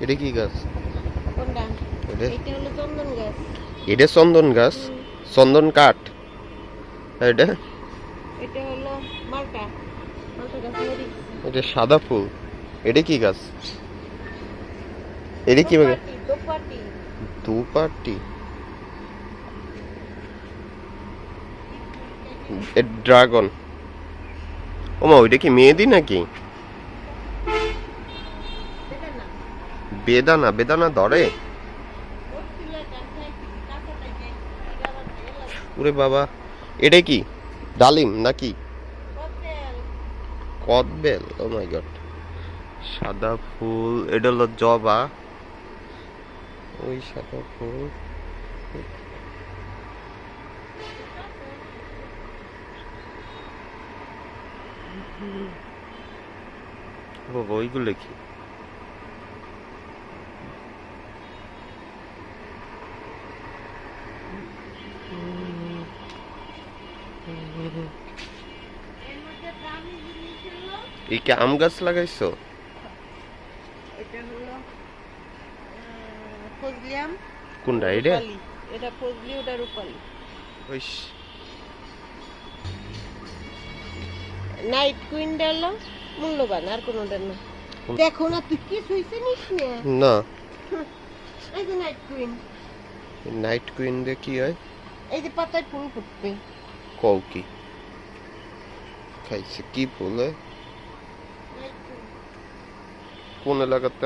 এটা কি গাছ? কোনটা? এটা এটা হলো চন্দন গাছ। এটা চন্দন গাছ? চন্দন কাঠ? এটা এটা হলো মালটা। মালটা গাছ মরিচ। এটা সাদা ফুল। এটা কি গাছ? এটা কি দোপাটি। দুপাটি? ড্রাগন। ওমা ওইটা কি মেহেদি নাকি? বেদানা? বেদানা ধরে? ওরে বাবা, এটা কি ডালিম নাকি? কদবেল? ও মাই গড। সাদা ফুল, এটা হলো জবা। ওই সাদা ফুল। বাবা ওইগুলো কি? এই কি আম গাছ লাগাইছো? এটা হলো ফজলি আম। কোনটা এটা? এটা ফজলি, ওটা রূপালি। ওইস নাইট কুইন ডালো মূল্যবান, আর কোনোটা না। দেখো না, তুই কি শুইছে নিস না? না। এই যে নাইট কুইন। নাইট কুইন দিয়ে কি হয়? এই যে পাতায় ফুল ফুটবে। কও কি খাইছে? কি ফুল হয়? কোন এলাকাতে?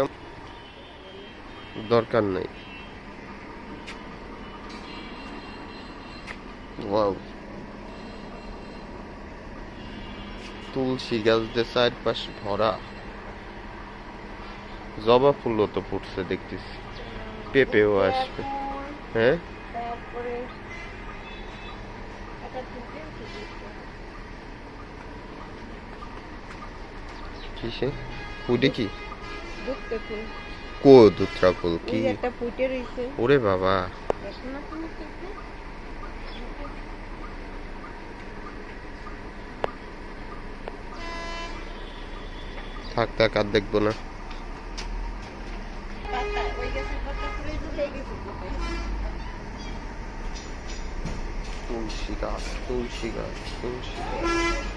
দরকার নাই। ওয়াও, তুলসী গাছ দিয়ে চারপাশ ভরা। জবা ফুলও তো ফুটছে দেখতেছি। পেঁপেও আসবে। হ্যাঁ, তারপরে কিসে? ওইটা কি? দুধটা ফুল। কো দুত্রা ফুল কি? এই যে একটা ফুটে রইছে। ওরে বাবা, দেখো না তুমি চোখে? থাক থাক আর দেখবো না। পাতা, ওই গাছের পাতা পুরো ঝুলে গেছে কোথায়? তুলসী গাছ, তুলসী গাছ, তুলসী গাছ।